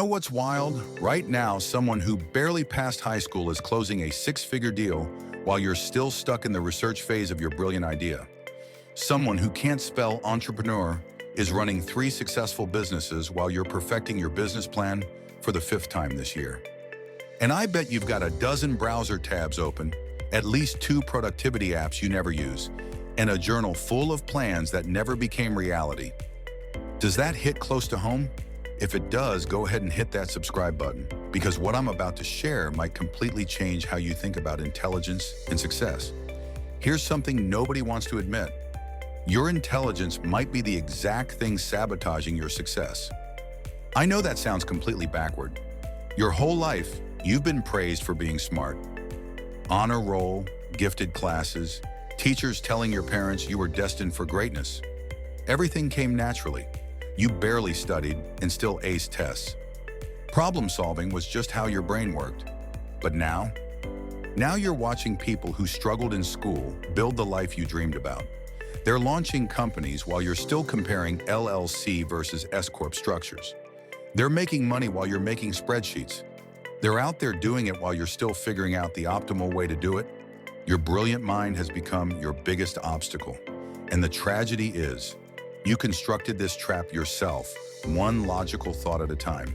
Know what's wild? Right now, someone who barely passed high school is closing a six-figure deal while you're still stuck in the research phase of your brilliant idea. Someone who can't spell entrepreneur is running three successful businesses while you're perfecting your business plan for the fifth time this year. And I bet you've got a dozen browser tabs open, at least two productivity apps you never use, and a journal full of plans that never became reality. Does that hit close to home? If it does, go ahead and hit that subscribe button, because what I'm about to share might completely change how you think about intelligence and success. Here's something nobody wants to admit. Your intelligence might be the exact thing sabotaging your success. I know that sounds completely backward. Your whole life, you've been praised for being smart. Honor roll, gifted classes, teachers telling your parents you were destined for greatness. Everything came naturally. You barely studied and still aced tests. Problem solving was just how your brain worked. But now you're watching people who struggled in school build the life you dreamed about. They're launching companies while you're still comparing LLC versus S-Corp structures. They're making money while you're making spreadsheets. They're out there doing it while you're still figuring out the optimal way to do it. Your brilliant mind has become your biggest obstacle. And the tragedy is, you constructed this trap yourself, one logical thought at a time.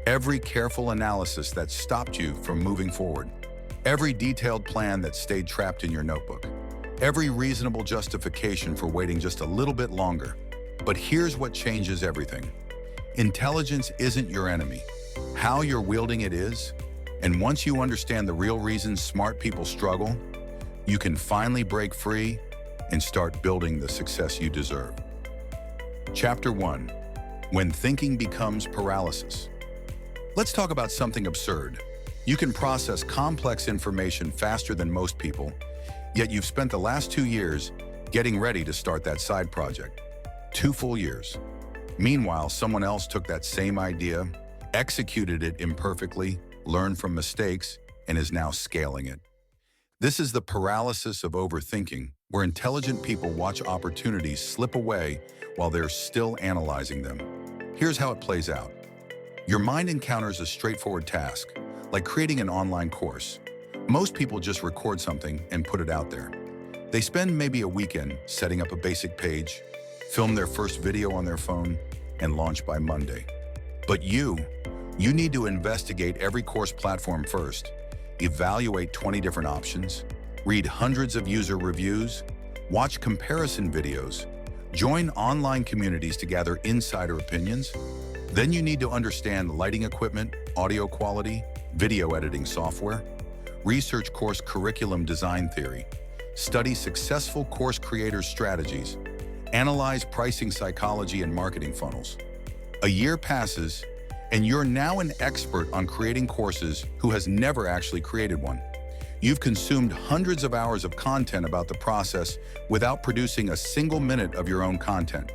Every careful analysis that stopped you from moving forward. Every detailed plan that stayed trapped in your notebook. Every reasonable justification for waiting just a little bit longer. But here's what changes everything. Intelligence isn't your enemy. How you're wielding it is. And once you understand the real reasons smart people struggle, you can finally break free and start building the success you deserve. Chapter 1. When thinking becomes paralysis. Let's talk about something absurd. You can process complex information faster than most people, yet you've spent the last 2 years getting ready to start that side project. 2 full years. Meanwhile, someone else took that same idea, executed it imperfectly, learned from mistakes, and is now scaling it. This is the paralysis of overthinking, where intelligent people watch opportunities slip away while they're still analyzing them. Here's how it plays out. Your mind encounters a straightforward task, like creating an online course. Most people just record something and put it out there. They spend maybe a weekend setting up a basic page, film their first video on their phone, and launch by Monday. But you need to investigate every course platform first, evaluate 20 different options, read hundreds of user reviews, watch comparison videos, join online communities to gather insider opinions. Then you need to understand lighting equipment, audio quality, video editing software, research course curriculum design theory, study successful course creators' strategies, analyze pricing psychology and marketing funnels. A year passes, and you're now an expert on creating courses who has never actually created one. You've consumed hundreds of hours of content about the process without producing a single minute of your own content.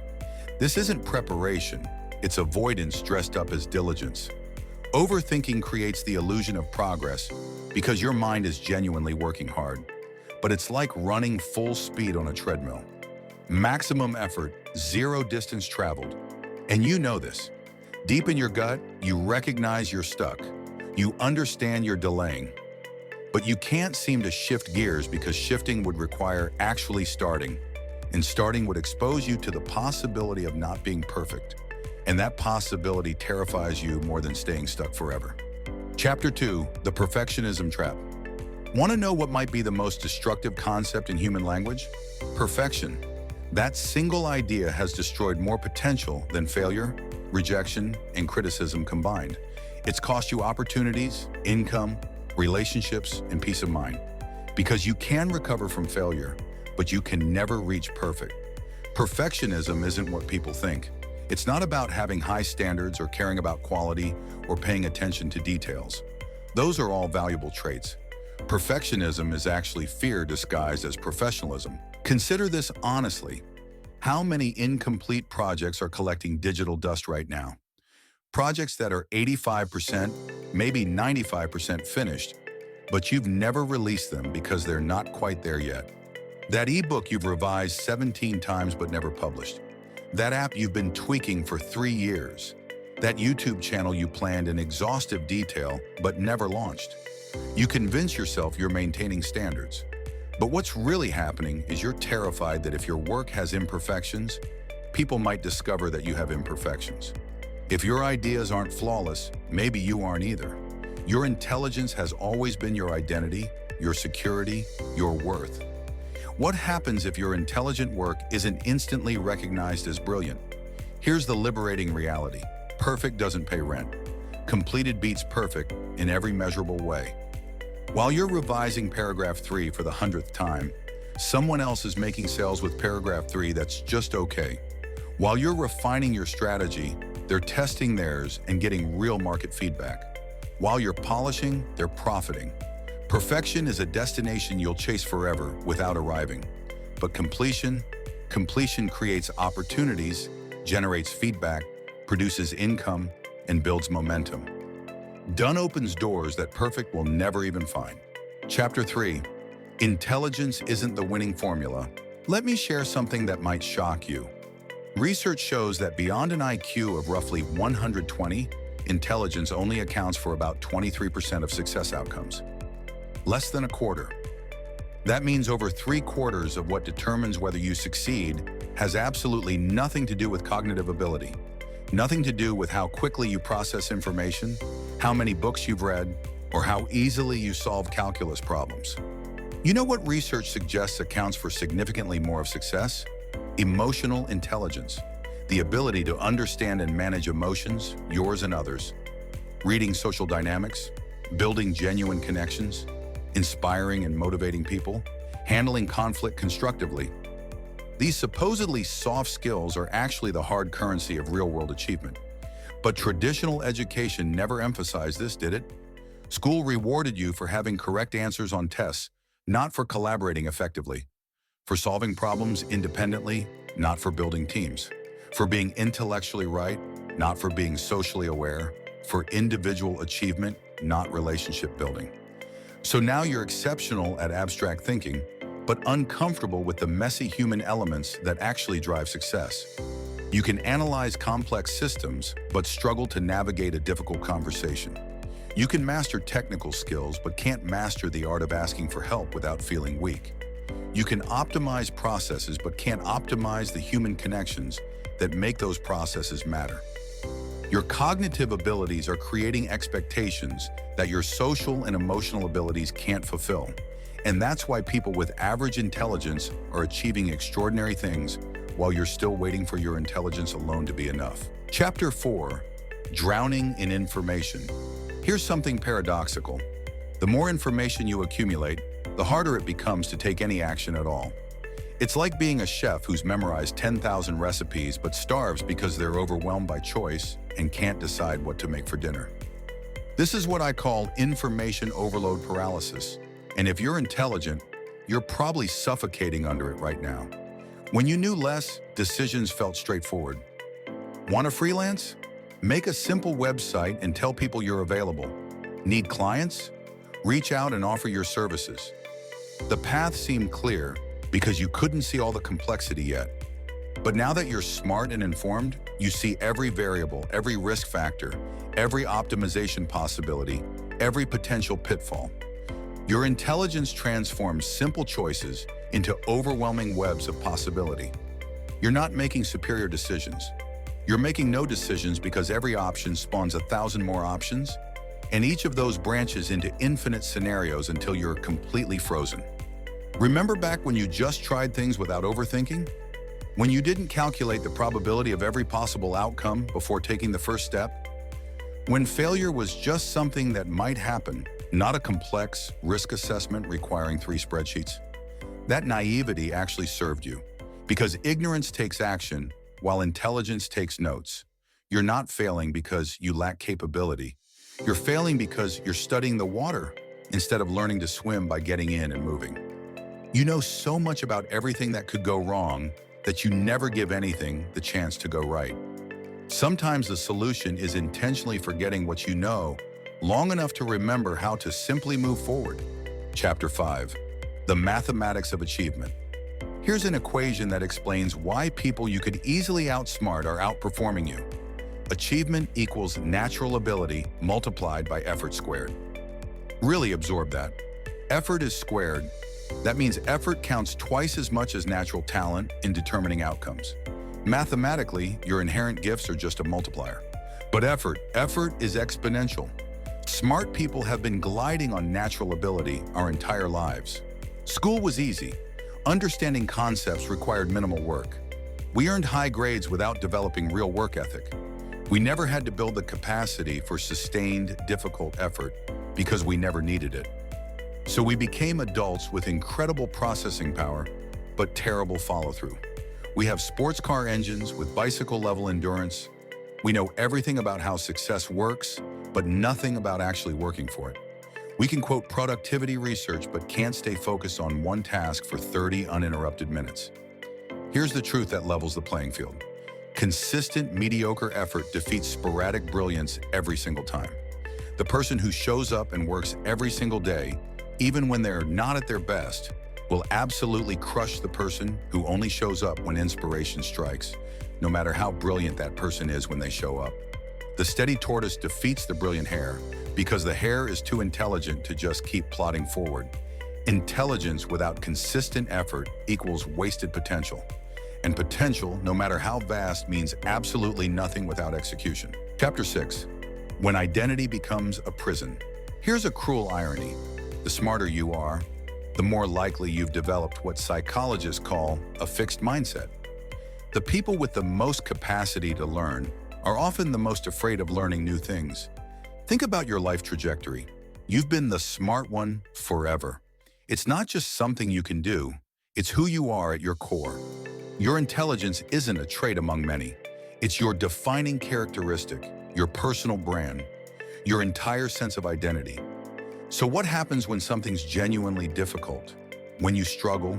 This isn't preparation, it's avoidance dressed up as diligence. Overthinking creates the illusion of progress because your mind is genuinely working hard. But it's like running full speed on a treadmill. Maximum effort, zero distance traveled. And you know this. Deep in your gut, you recognize you're stuck. You understand you're delaying. But you can't seem to shift gears because shifting would require actually starting. And starting would expose you to the possibility of not being perfect. And that possibility terrifies you more than staying stuck forever. Chapter 2, the perfectionism trap. Want to know what might be the most destructive concept in human language? Perfection. That single idea has destroyed more potential than failure, rejection, and criticism combined. It's cost you opportunities, income, relationships, and peace of mind. Because you can recover from failure, but you can never reach perfect. Perfectionism isn't what people think. It's not about having high standards or caring about quality or paying attention to details. Those are all valuable traits. Perfectionism is actually fear disguised as professionalism. Consider this honestly. How many incomplete projects are collecting digital dust right now? Projects that are 85%, maybe 95% finished, but you've never released them because they're not quite there yet. That ebook you've revised 17 times but never published. That app you've been tweaking for 3 years. That YouTube channel you planned in exhaustive detail but never launched. You convince yourself you're maintaining standards. But what's really happening is you're terrified that if your work has imperfections, people might discover that you have imperfections. If your ideas aren't flawless, maybe you aren't either. Your intelligence has always been your identity, your security, your worth. What happens if your intelligent work isn't instantly recognized as brilliant? Here's the liberating reality. Perfect doesn't pay rent. Completed beats perfect in every measurable way. While you're revising paragraph 3 for the 100th time, someone else is making sales with paragraph 3 that's just okay. While you're refining your strategy, they're testing theirs and getting real market feedback. While you're polishing, they're profiting. Perfection is a destination you'll chase forever without arriving. But completion creates opportunities, generates feedback, produces income, and builds momentum. Done opens doors that perfect will never even find. Chapter 3. Intelligence isn't the winning formula. Let me share something that might shock you. Research shows that beyond an IQ of roughly 120, intelligence only accounts for about 23% of success outcomes. Less than a quarter. That means over 3/4 of what determines whether you succeed has absolutely nothing to do with cognitive ability. Nothing to do with how quickly you process information, how many books you've read, or how easily you solve calculus problems. You know what research suggests accounts for significantly more of success? Emotional intelligence, the ability to understand and manage emotions, yours and others, reading social dynamics, building genuine connections, inspiring and motivating people, handling conflict constructively. These supposedly soft skills are actually the hard currency of real-world achievement. But traditional education never emphasized this, did it? School rewarded you for having correct answers on tests, not for collaborating effectively, for solving problems independently, not for building teams, for being intellectually right, not for being socially aware, for individual achievement, not relationship building. So now you're exceptional at abstract thinking, but uncomfortable with the messy human elements that actually drive success. You can analyze complex systems, but struggle to navigate a difficult conversation. You can master technical skills, but can't master the art of asking for help without feeling weak. You can optimize processes, but can't optimize the human connections that make those processes matter. Your cognitive abilities are creating expectations that your social and emotional abilities can't fulfill. And that's why people with average intelligence are achieving extraordinary things while you're still waiting for your intelligence alone to be enough. Chapter 4. Drowning in information. Here's something paradoxical. The more information you accumulate, the harder it becomes to take any action at all. It's like being a chef who's memorized 10,000 recipes but starves because they're overwhelmed by choice and can't decide what to make for dinner. This is what I call information overload paralysis. And if you're intelligent, you're probably suffocating under it right now. When you knew less, decisions felt straightforward. Want to freelance? Make a simple website and tell people you're available. Need clients? Reach out and offer your services. The path seemed clear because you couldn't see all the complexity yet. But now that you're smart and informed, you see every variable, every risk factor, every optimization possibility, every potential pitfall. Your intelligence transforms simple choices into overwhelming webs of possibility. You're not making superior decisions. You're making no decisions because every option spawns 1,000 more options, and each of those branches into infinite scenarios until you're completely frozen. Remember back when you just tried things without overthinking? When you didn't calculate the probability of every possible outcome before taking the first step? When failure was just something that might happen, not a complex risk assessment requiring 3 spreadsheets? That naivety actually served you, because ignorance takes action while intelligence takes notes. You're not failing because you lack capability. You're failing because you're studying the water instead of learning to swim by getting in and moving. You know so much about everything that could go wrong that you never give anything the chance to go right. Sometimes the solution is intentionally forgetting what you know long enough to remember how to simply move forward. Chapter 5. The mathematics of achievement. Here's an equation that explains why people you could easily outsmart are outperforming you. Achievement equals natural ability multiplied by effort squared. Really absorb that. Effort is squared. That means effort counts twice as much as natural talent in determining outcomes. Mathematically, your inherent gifts are just a multiplier. But effort is exponential. Smart people have been gliding on natural ability our entire lives. School was easy. Understanding concepts required minimal work. We earned high grades without developing real work ethic. We never had to build the capacity for sustained, difficult effort because we never needed it. So we became adults with incredible processing power, but terrible follow-through. We have sports car engines with bicycle-level endurance. We know everything about how success works, but nothing about actually working for it. We can quote productivity research, but can't stay focused on one task for 30 uninterrupted minutes. Here's the truth that levels the playing field. Consistent, mediocre effort defeats sporadic brilliance every single time. The person who shows up and works every single day, even when they're not at their best, will absolutely crush the person who only shows up when inspiration strikes, no matter how brilliant that person is when they show up. The steady tortoise defeats the brilliant hare because the hare is too intelligent to just keep plodding forward. Intelligence without consistent effort equals wasted potential. And potential, no matter how vast, means absolutely nothing without execution. Chapter 6. When identity becomes a prison. Here's a cruel irony. The smarter you are, the more likely you've developed what psychologists call a fixed mindset. The people with the most capacity to learn are often the most afraid of learning new things. Think about your life trajectory. You've been the smart one forever. It's not just something you can do, it's who you are at your core. Your intelligence isn't a trait among many. It's your defining characteristic, your personal brand, your entire sense of identity. So what happens when something's genuinely difficult? When you struggle?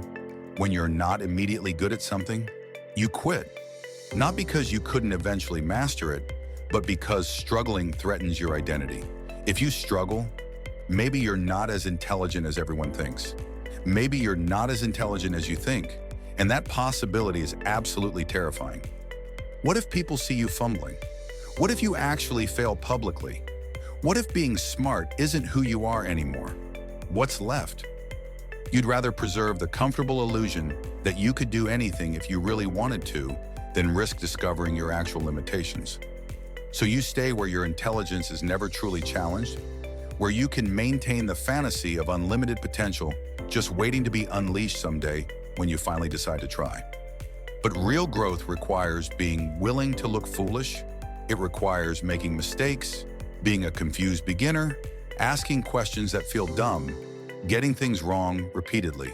When you're not immediately good at something? You quit. Not because you couldn't eventually master it, but because struggling threatens your identity. If you struggle, maybe you're not as intelligent as everyone thinks. Maybe you're not as intelligent as you think, and that possibility is absolutely terrifying. What if people see you fumbling? What if you actually fail publicly? What if being smart isn't who you are anymore? What's left? You'd rather preserve the comfortable illusion that you could do anything if you really wanted to than risk discovering your actual limitations. So you stay where your intelligence is never truly challenged, where you can maintain the fantasy of unlimited potential, just waiting to be unleashed someday when you finally decide to try. But real growth requires being willing to look foolish. It requires making mistakes, being a confused beginner, asking questions that feel dumb, getting things wrong repeatedly.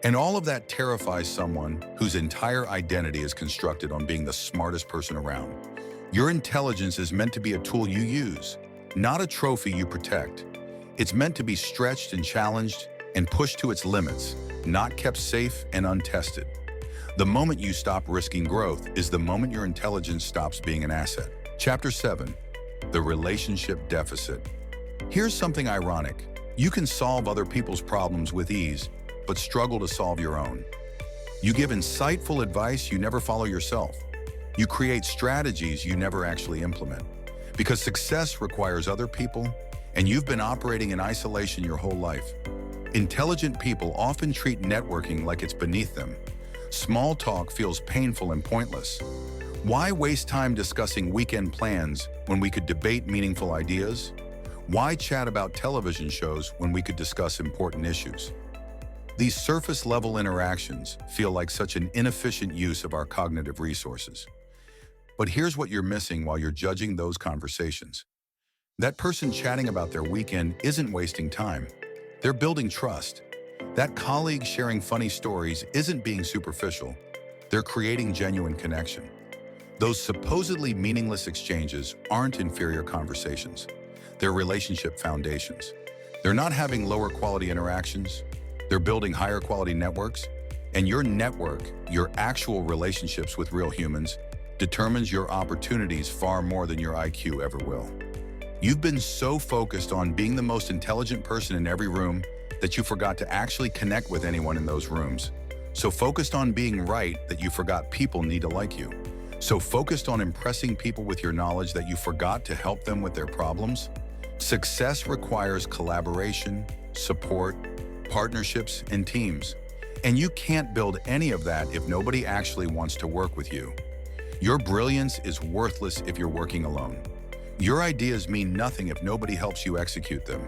And all of that terrifies someone whose entire identity is constructed on being the smartest person around. Your intelligence is meant to be a tool you use, not a trophy you protect. It's meant to be stretched and challenged and pushed to its limits, not kept safe and untested. The moment you stop risking growth is the moment your intelligence stops being an asset. Chapter 7. The relationship deficit. Here's something ironic. You can solve other people's problems with ease, but struggle to solve your own. You give insightful advice you never follow yourself. You create strategies you never actually implement. Because success requires other people, and you've been operating in isolation your whole life. Intelligent people often treat networking like it's beneath them. Small talk feels painful and pointless. Why waste time discussing weekend plans when we could debate meaningful ideas? Why chat about television shows when we could discuss important issues? These surface-level interactions feel like such an inefficient use of our cognitive resources. But here's what you're missing while you're judging those conversations. That person chatting about their weekend isn't wasting time. They're building trust. That colleague sharing funny stories isn't being superficial. They're creating genuine connection. Those supposedly meaningless exchanges aren't inferior conversations. They're relationship foundations. They're not having lower quality interactions. They're building higher quality networks. And your network, your actual relationships with real humans, determines your opportunities far more than your IQ ever will. You've been so focused on being the most intelligent person in every room that you forgot to actually connect with anyone in those rooms. So focused on being right that you forgot people need to like you. So focused on impressing people with your knowledge that you forgot to help them with their problems? Success requires collaboration, support, partnerships, and teams. And you can't build any of that if nobody actually wants to work with you. Your brilliance is worthless if you're working alone. Your ideas mean nothing if nobody helps you execute them.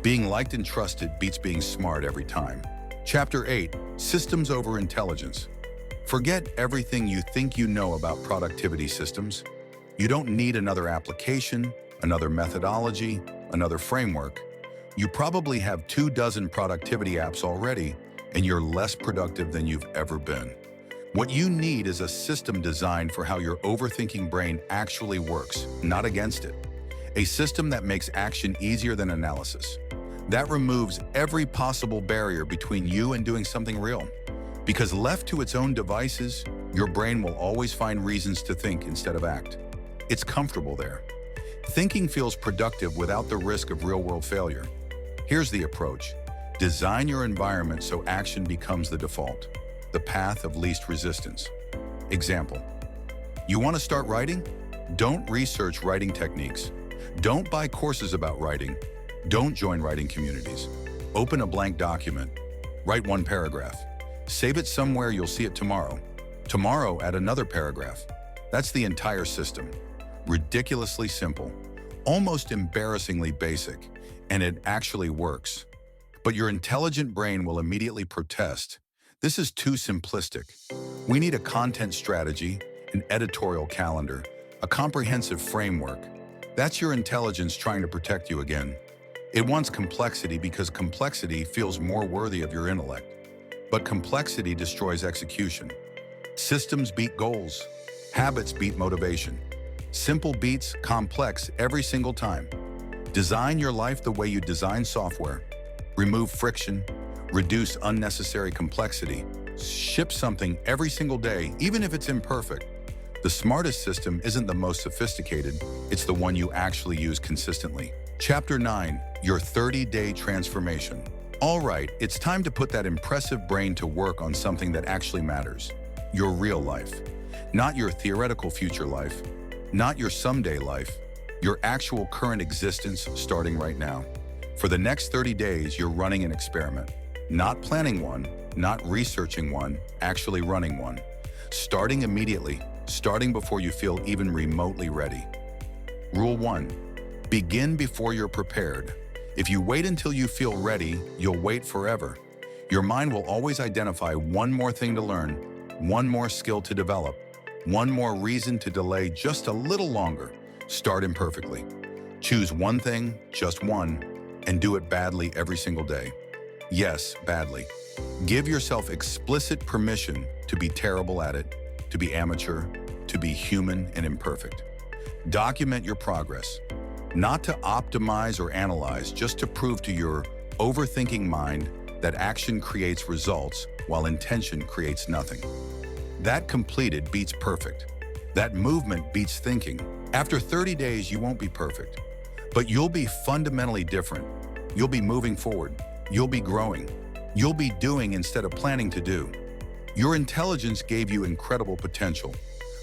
Being liked and trusted beats being smart every time. Chapter 8, Systems over Intelligence. Forget everything you think you know about productivity systems. You don't need another application, another methodology, another framework. You probably have 24 productivity apps already, and you're less productive than you've ever been. What you need is a system designed for how your overthinking brain actually works, not against it. A system that makes action easier than analysis. That removes every possible barrier between you and doing something real. Because left to its own devices, your brain will always find reasons to think instead of act. It's comfortable there. Thinking feels productive without the risk of real-world failure. Here's the approach. Design your environment so action becomes the default, the path of least resistance. Example. You want to start writing? Don't research writing techniques. Don't buy courses about writing. Don't join writing communities. Open a blank document. Write one paragraph. Save it somewhere you'll see it tomorrow. Tomorrow, add another paragraph. That's the entire system. Ridiculously simple, almost embarrassingly basic, and it actually works. But your intelligent brain will immediately protest. This is too simplistic. We need a content strategy, an editorial calendar, a comprehensive framework. That's your intelligence trying to protect you again. It wants complexity because complexity feels more worthy of your intellect. But complexity destroys execution. Systems beat goals. Habits beat motivation. Simple beats complex every single time. Design your life the way you design software. Remove friction. Reduce unnecessary complexity. Ship something every single day, even if it's imperfect. The smartest system isn't the most sophisticated, it's the one you actually use consistently. Chapter 9, Your 30-Day Transformation. All right, it's time to put that impressive brain to work on something that actually matters. Your real life. Not your theoretical future life. Not your someday life. Your actual current existence starting right now. For the next 30 days, you're running an experiment. Not planning one, not researching one, actually running one. Starting immediately. Starting before you feel even remotely ready. Rule 1. Begin before you're prepared. If you wait until you feel ready, you'll wait forever. Your mind will always identify one more thing to learn, one more skill to develop, one more reason to delay just a little longer. Start imperfectly. Choose one thing, just one, and do it badly every single day. Yes, badly. Give yourself explicit permission to be terrible at it, to be amateur, to be human and imperfect. Document your progress, not to optimize or analyze, just to prove to your overthinking mind that action creates results while intention creates nothing. That completed beats perfect. That movement beats thinking. After 30 days, you won't be perfect, but you'll be fundamentally different. You'll be moving forward. You'll be growing. You'll be doing instead of planning to do. Your intelligence gave you incredible potential,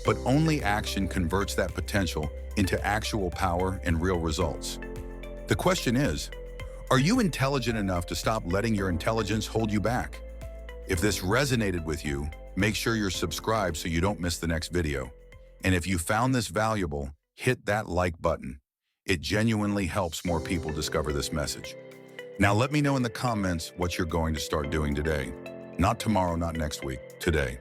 but only action converts that potential into actual power and real results. The question is, are you intelligent enough to stop letting your intelligence hold you back? If this resonated with you, make sure you're subscribed so you don't miss the next video. And if you found this valuable, hit that like button. It genuinely helps more people discover this message. Now let me know in the comments what you're going to start doing today. Not tomorrow, not next week, today.